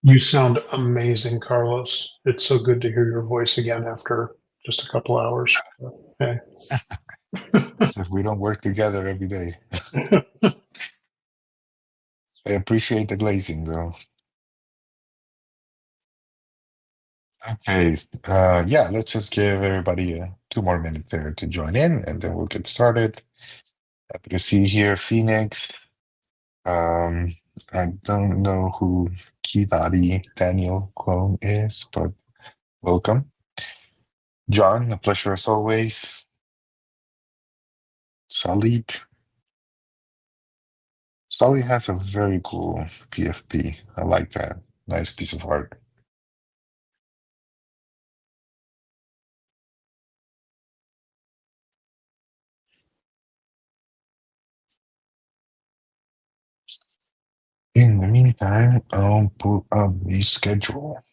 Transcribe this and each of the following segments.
You sound amazing, Carlos. It's so good to hear your voice again after just a couple hours. Hey. So if we don't work together every day. I appreciate the glazing though. Okay, yeah, let's just give everybody 2 more minutes there to join in and then we'll get started. Happy to see you here, Phoenix. Um, I don't know who Kidari Daniel Clone is, but welcome. John, a pleasure as always. Solid. Solid has a very cool PFP. I like that. Nice piece of art. In the meantime, I'll put up the schedule.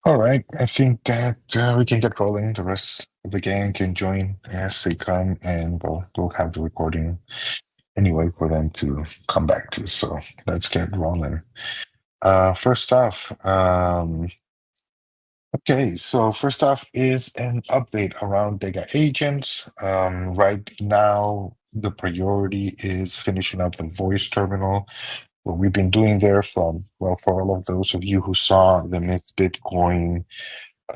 All right, I think that we can get rolling. The rest of the gang can join as they come, and we'll have the recording anyway for them to come back to. So let's get rolling. First off, okay, so first off is an update around DEGA agents. Right now, the priority is finishing up the voice terminal. What we've been doing there for all of those of you who saw the Myth Bitcoin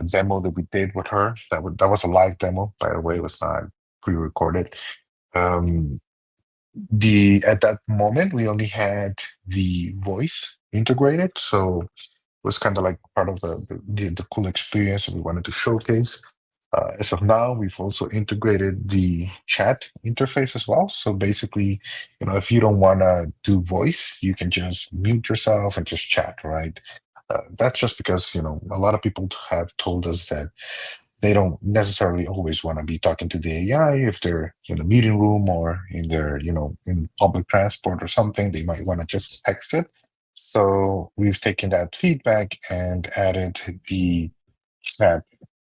demo that we did with her, that was a live demo, by the way, it was not pre-recorded. At that moment, we only had the voice integrated, so was kind of like part of the cool experience that we wanted to showcase. As of now, we've also integrated the chat interface as well. So basically, if you don't want to do voice, you can just mute yourself and just chat, right? That's just because, a lot of people have told us that they don't necessarily always want to be talking to the AI if they're in a meeting room or in their, in public transport or something. They might want to just text it. So we've taken that feedback and added the chat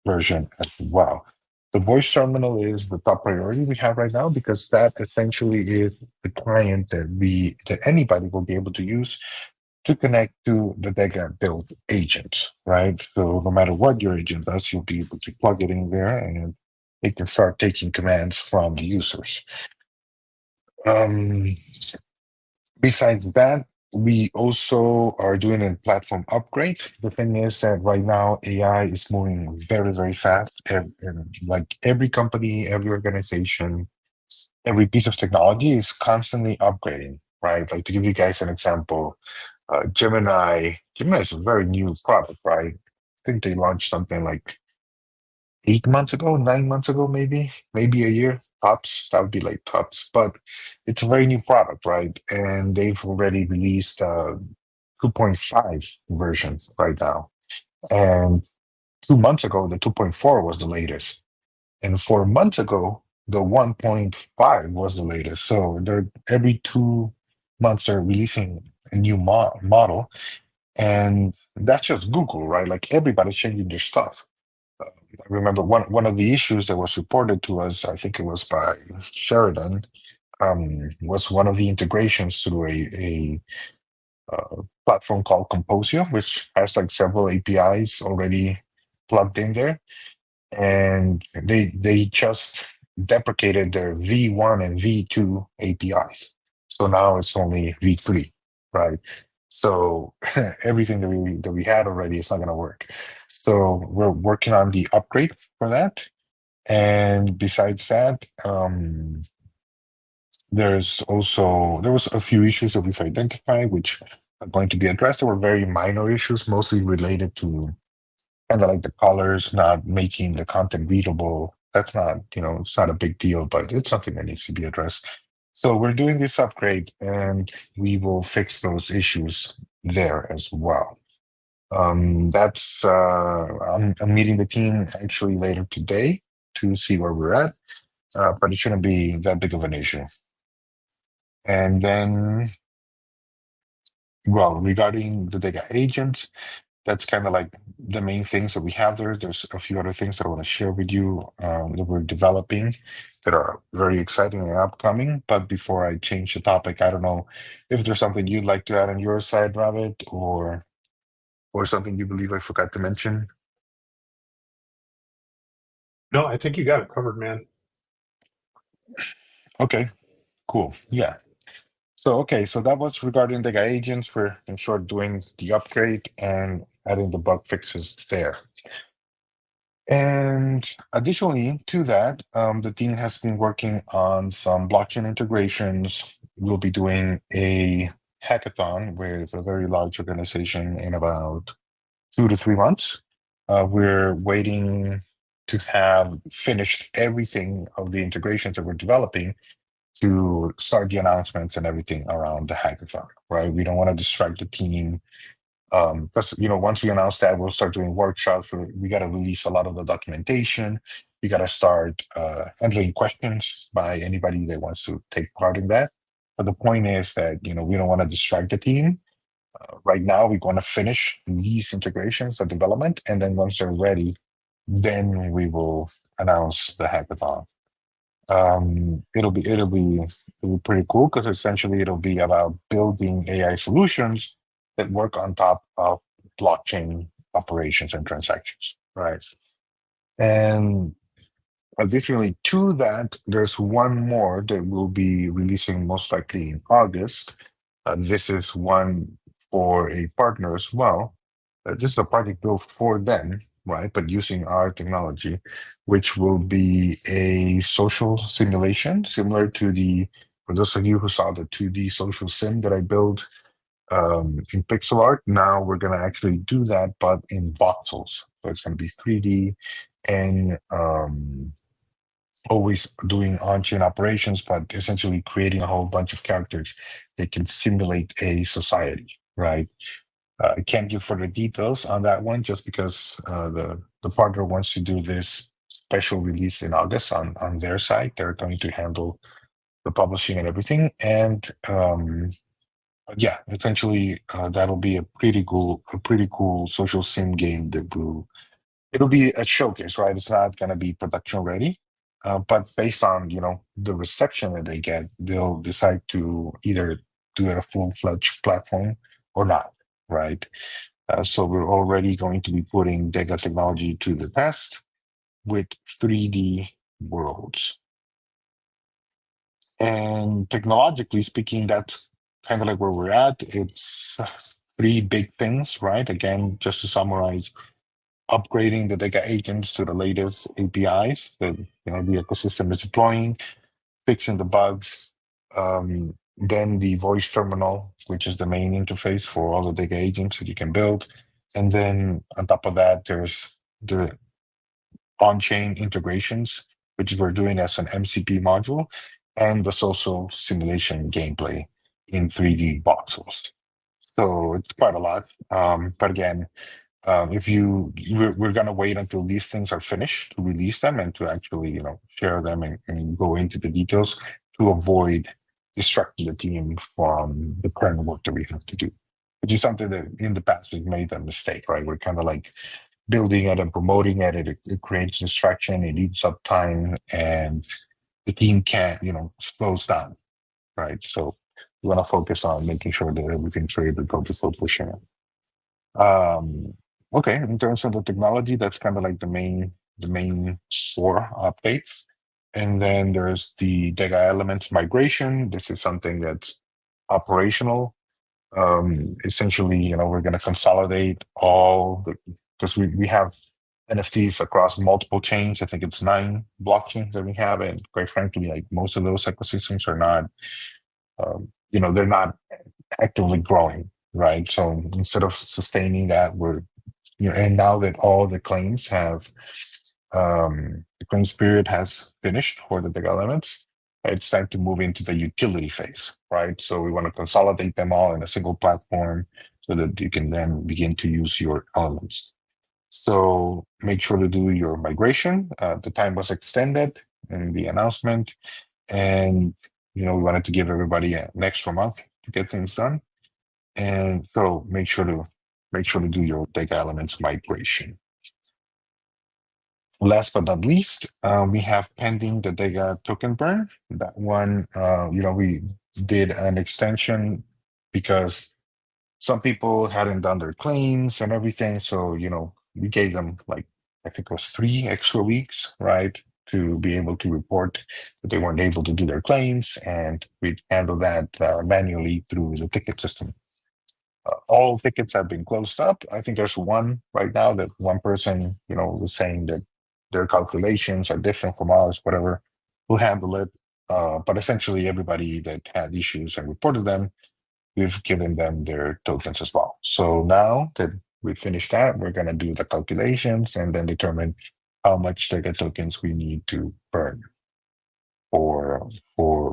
version as well. The voice terminal is the top priority we have right now because that essentially is the client that anybody will be able to use to connect to the DEGA build agent, right? So no matter what your agent does, you'll be able to plug it in there and it can start taking commands from the users. Um, Besides that, we also are doing a platform upgrade. The thing is that right now AI is moving very, very fast. And like every company, every organization, every piece of technology is constantly upgrading, right? Like to give you guys an example, Gemini is a very new product, right? I think they launched something like 8 months ago, 9 months ago, maybe a year tops. That would be like tops, but it's a very new product, right? And they've already released 2.5 version right now. And 2 months ago, the 2.4 was the latest. And 4 months ago, the 1.5 was the latest. So they're every 2 months they're releasing a new model. And that's just Google, right? Like everybody's changing their stuff. I remember one of the issues that was reported to us, I think it was by Sheridan, was one of the integrations through a platform called Composio, which has like several APIs already plugged in there, and they just deprecated their V1 and V2 APIs. So now it's only V3, right? So everything that we had already is not going to work. So we're working on the upgrade for that. And besides that, there was a few issues that we've identified which are going to be addressed. They were very minor issues, mostly related to kind of like the colors not making the content readable That's not, it's not a big deal, but it's something that needs to be addressed. So we're doing this upgrade and we will fix those issues there as well. That's I'm meeting the team actually later today to see where we're at, but it shouldn't be that big of an issue. And then, well, regarding the data agents, that's kind of like the main things that we have there. There's a few other things that I want to share with you that we're developing that are very exciting and upcoming. But before I change the topic, I don't know if there's something you'd like to add on your side, Rabbit, or something you believe I forgot to mention. No, I think you got it covered, man. Okay, cool. Yeah. So okay, so that was regarding the agents. We're in short doing the upgrade and adding the bug fixes there. And additionally to that, the team has been working on some blockchain integrations. We'll be doing a hackathon with a very large organization in about 2 to 3 months. We're waiting to have finished everything of the integrations that we're developing to start the announcements and everything around the hackathon, right? We don't want to distract the team because once we announce that, we'll start doing workshops. We got to release a lot of the documentation. We got to start handling questions by anybody that wants to take part in that. But the point is that we don't want to distract the team. Right now, we want to finish these integrations, the development, and then once they're ready, then we will announce the hackathon. It'll be pretty cool because essentially it'll be about building AI solutions that work on top of blockchain operations and transactions, right? And additionally to that, there's one more that we'll be releasing most likely in August. This is one for a partner as well. This is a project built for them, right? But using our technology, which will be a social simulation similar to for those of you who saw the 2D social sim that I built in pixel art, now we're going to actually do that, but in voxels. So it's going to be 3D and always doing on-chain operations, but essentially creating a whole bunch of characters that can simulate a society, right? I can't give further details on that one just because the partner wants to do this special release in August on their side. They're going to handle the publishing and everything, and yeah, essentially that'll be a pretty cool social sim game that will it'll be a showcase, right? It's not going to be production ready, but based on the reception that they get, they'll decide to either do it a full-fledged platform or not, right? So we're already going to be putting DEGA technology to the test with 3D worlds. And technologically speaking, that's kind of like where we're at. It's three big things, right? Again, just to summarize, upgrading the DEGA agents to the latest APIs that the ecosystem is deploying, fixing the bugs, then the voice terminal, which is the main interface for all the DEGA agents that you can build. And then on top of that, there's the on-chain integrations, which we're doing as an MCP module, and the social simulation gameplay in 3D voxels. So it's quite a lot. But again, if we're going to wait until these things are finished to release them and to actually share them and go into the details to avoid distracting the team from the current work that we have to do, which is something that in the past we've made a mistake, right? We're kind of like building it and promoting it. It creates distraction, it eats up time, and the team can't slows down, right? So we want to focus on making sure that everything's ready to go before pushing it. Okay, in terms of the technology, that's kind of like the main four updates. And then there's the DEGA elements migration. This is something that's operational. Essentially, we're going to consolidate all the because we have NFTs across multiple chains. I think it's 9 blockchains that we have, and quite frankly, like most of those ecosystems are not, they're not actively growing, right? So instead of sustaining that, and now that all the claims have the claims period has finished for the DEGA elements. It's time to move into the utility phase, right? So we want to consolidate them all in a single platform so that you can then begin to use your elements. So make sure to do your migration. The time was extended in the announcement, and we wanted to give everybody an extra month to get things done. And so make sure to do your data elements migration. Last but not least, we have pending the data token burn. That one, we did an extension because some people hadn't done their claims and everything. So, we gave them like, I think it was 3 extra weeks, right? To be able to report that they weren't able to do their claims. And we handle that manually through the ticket system. All tickets have been closed up. I think there's one right now that one person, was saying that their calculations are different from ours, whatever. We'll handle it. But essentially, everybody that had issues and reported them, we've given them their tokens as well. So now that we finished that, we're going to do the calculations and then determine how much Tega tokens we need to burn for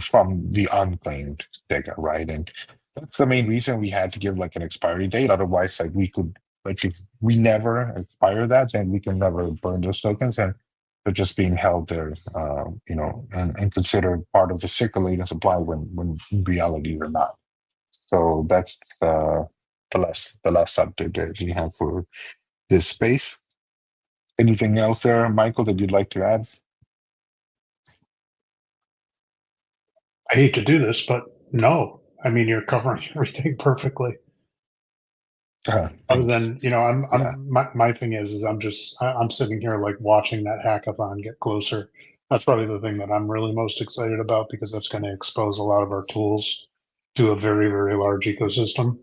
from the unclaimed Tega, right? And that's the main reason we had to give like an expiry date. Otherwise, like we could, like if we never expire that, then we can never burn those tokens, and they're just being held there, and considered part of the circulating supply when in reality they're not. So that's the last update that we have for this space. Anything else there, Michael, that you'd like to add? I hate to do this, but no. I mean, you're covering everything perfectly. Other Thanks. than, Yeah. my thing is I'm sitting here like watching that hackathon get closer. That's probably the thing that I'm really most excited about because that's going to expose a lot of our tools to a very, very large ecosystem.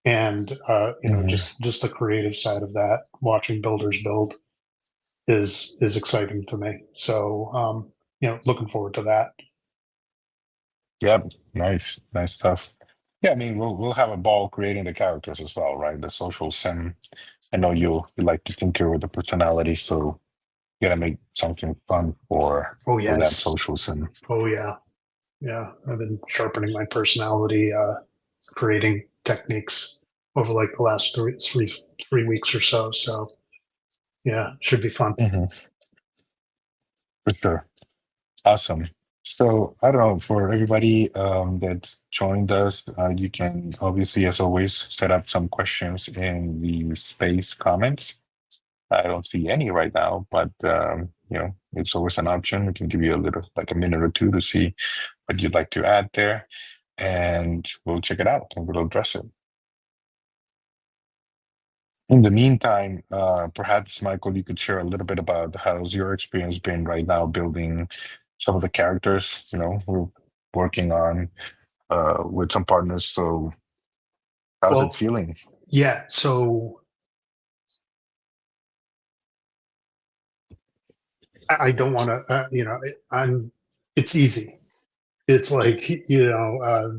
And Mhm. just the creative side of that, watching builders build is exciting to me. So looking forward to that. Yeah, nice stuff. Yeah, I mean, we'll have a ball creating the characters as well, right? The social sim. I know you like to tinker with the personality, so you gotta make something fun Oh for that yes. social sim. Oh yeah. Yeah. I've been sharpening my personality, creating techniques over like the last 3 weeks or so. So yeah, should be fun. Mhm. For sure. Awesome. So I don't know, for everybody that's joined us, you can obviously, as always, set up some questions in the space comments. I don't see any right now, but it's always an option. We can give you a little, like a minute or two, to see what you'd like to add there, and we'll check it out and we'll address it. In the meantime, perhaps Michael, you could share a little bit about how's your experience been right now building some of the characters. We're working on with some partners. So how's it Well, feeling? yeah. So I don't want to, it's easy. It's like,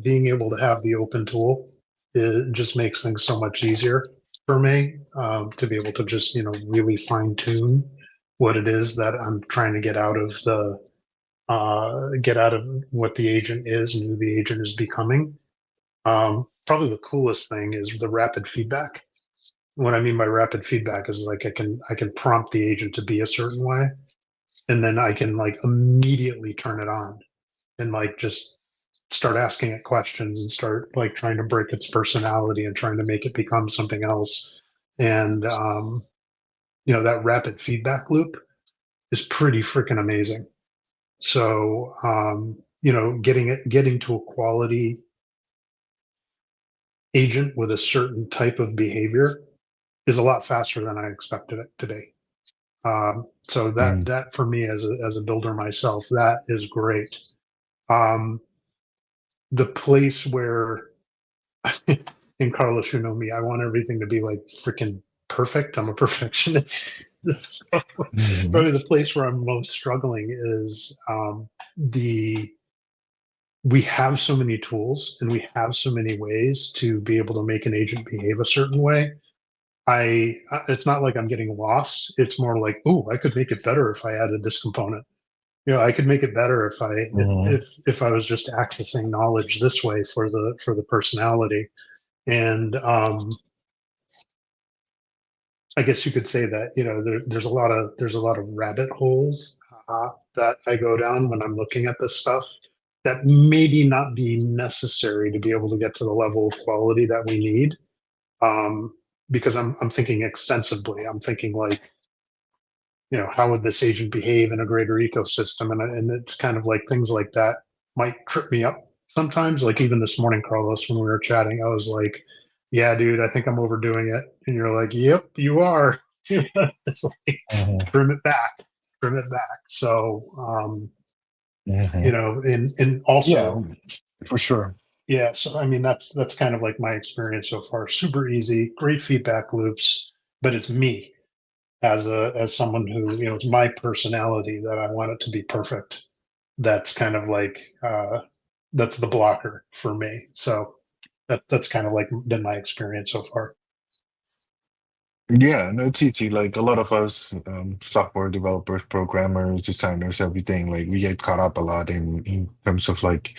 being able to have the open tool, it just makes things so much easier for me, to be able to just, really fine tune what it is that I'm trying to get out of what the agent is and who the agent is becoming. Probably the coolest thing is the rapid feedback. What I mean by rapid feedback is like I can prompt the agent to be a certain way, and then I can like immediately turn it on and like just start asking it questions and start like trying to break its personality and trying to make it become something else. And that rapid feedback loop is pretty freaking amazing. So getting to a quality agent with a certain type of behavior is a lot faster than I expected it today. So that Mm, that for me as a builder myself, that is great. Um, the place where and Carlos, you know me, I want everything to be like freaking perfect. I'm a perfectionist. So mhm, probably the place where I'm most struggling is the we have so many tools and we have so many ways to be able to make an agent behave a certain way. it's not like I'm getting lost. It's more like, oh, I could make it better if I added this component. I could make it better if I Mhm. if I was just accessing knowledge this way for the personality. And I guess you could say that there's a lot of rabbit holes that I go down when I'm looking at this stuff that maybe not be necessary to be able to get to the level of quality that we need. Um, because I'm thinking extensively. I'm thinking like, how would this agent behave in a greater ecosystem? And it's kind of like things like that might trip me up sometimes. Like even this morning, Carlos, when we were chatting, I was like, yeah, dude, I think I'm overdoing it. And you're like, yep, you are. It's like, Mhm. trim it back, trim it back. So, Mhm. and Yeah, also, for sure. yeah. So, I mean, that's kind of like my experience so far. Super easy, great feedback loops, but it's me as someone who, it's my personality that I want it to be perfect. That's kind of like that's the blocker for me. So that's kind of like been my experience so far. Yeah, no, it's easy. Like a lot of us, software developers, programmers, designers, everything, like we get caught up a lot in terms of like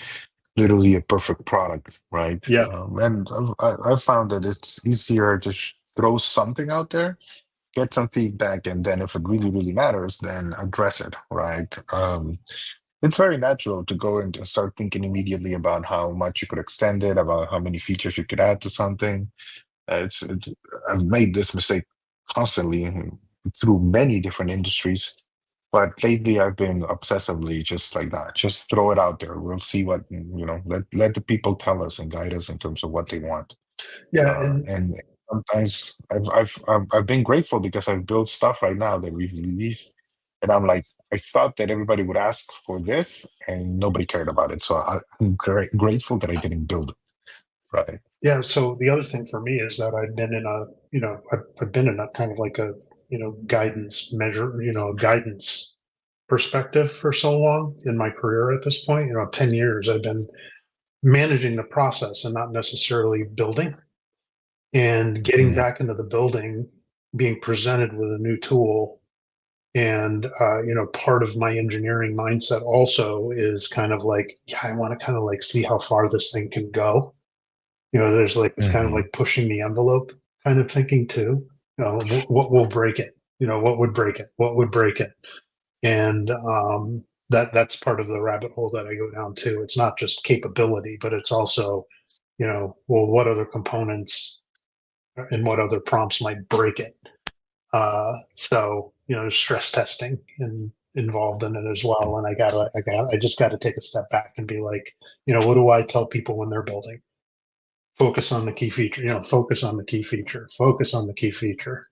literally a perfect product, right? Yeah. And I've found that it's easier to throw something out there, get some feedback, and then if it really, really matters, then address it, right? It's very natural to go and to start thinking immediately about how much you could extend it, about how many features you could add to something. It's I've made this mistake constantly through many different industries, but lately I've been obsessively just like that. Just throw it out there. We'll see what, let the people tell us and guide us in terms of what they want. Yeah. And And sometimes I've been grateful because I've built stuff right now that we've released, and I'm like, I thought that everybody would ask for this, and nobody cared about it. So I'm grateful that I didn't build it. Right. yeah. So the other thing for me is that I've been in a kind of like a, guidance measure, guidance perspective for so long in my career at this point. 10 years I've been managing the process and not necessarily building. And getting Mhm. back into the building, being presented with a new tool, and part of my engineering mindset also is kind of like, yeah, I want to kind of like see how far this thing can go. There's like this kind of Mhm. like pushing the envelope kind of thinking too. What will break it? What would break it? What would break it? And that's part of the rabbit hole that I go down to. It's not just capability, but it's also, well, what other components and what other prompts might break it. So there's stress testing involved in it as well. And I just got to take a step back and be like, what do I tell people when they're building? Focus on the key feature. Focus on the key feature. Focus on the key feature,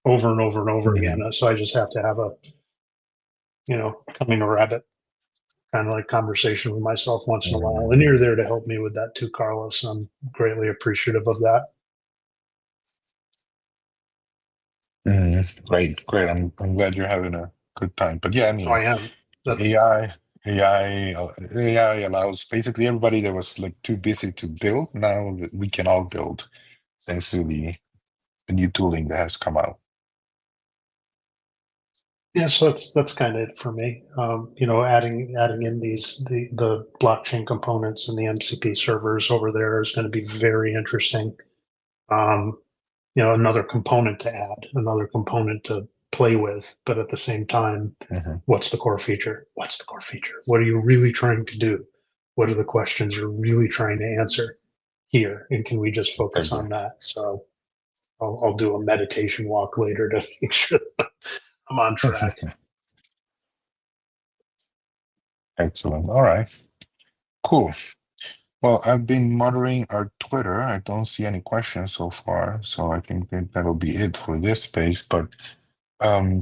over and over and over again. Mhm. So I just have to have a coming to rabbit kind of like conversation with myself once in a while. And Mhm. you're there to help me with that too, Carlos. I'm greatly appreciative of that. Great, great. I'm glad you're having a good time. But yeah, I So mean, I am. That's AI, AI allows basically everybody that was like too busy to build now that we can all build thanks to the new tooling that has come out. Yeah, so that's kind of it for me. Adding in the blockchain components and the MCP servers over there is going to be very interesting. Um, another component to add, another component to play with, but at the same time, Mhm. what's the core feature? What's the core feature? What are you really trying to do? What are the questions you're really trying to answer here? And can we just focus Exactly. on that? So I'll do a meditation walk later to make sure that I'm on track. Excellent. All right. Cool. Well, I've been monitoring our Twitter. I don't see any questions so far, so I think that that'll be it for this space. But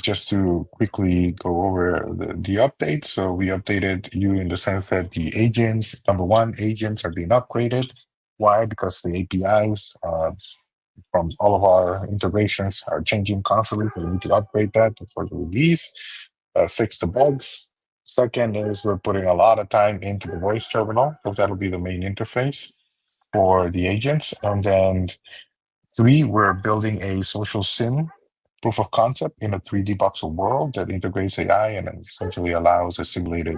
just to quickly go over the updates. So we updated you in the sense that the agents, number one, agents are being upgraded. Why? Because the APIs from all of our integrations are changing constantly. So we need to upgrade that before the release, fix the bugs. Second is we're putting a lot of time into the voice terminal because that'll be the main interface for the agents. And then Three, we're building a social sim proof of concept in a 3D voxel world that integrates AI and essentially allows a simulated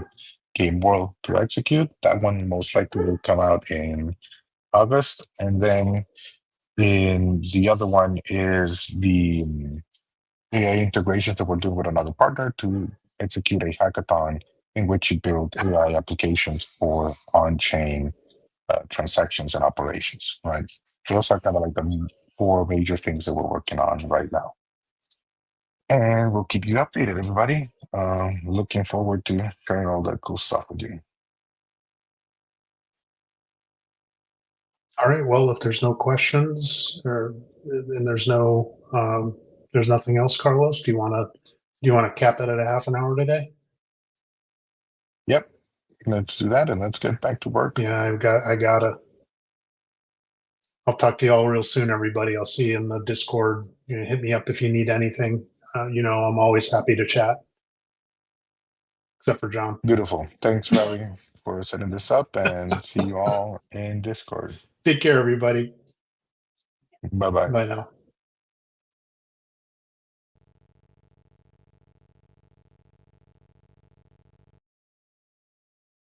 game world to execute. That one most likely will come out in August. And then in the other one is the AI integrations that we're doing with another partner to execute a hackathon in which you build AI applications for on-chain transactions and operations, right? Those are kind of like the four major things that we're working on right now. And we'll keep you updated, everybody. Looking forward to sharing all that cool stuff with you. All right. Well, if there's no questions or and there's nothing else, Carlos, do you want to cap it at a half an hour today? Yep, let's do that and let's get back to work. Yeah, I'll talk to you all real soon, everybody. I'll see you in the Discord. Hit me up if you need anything. I'm always happy to chat, except for John. Beautiful. Thanks, Ravi, for setting this up, and see you all in Discord. Take care, everybody. Bye bye. Bye now.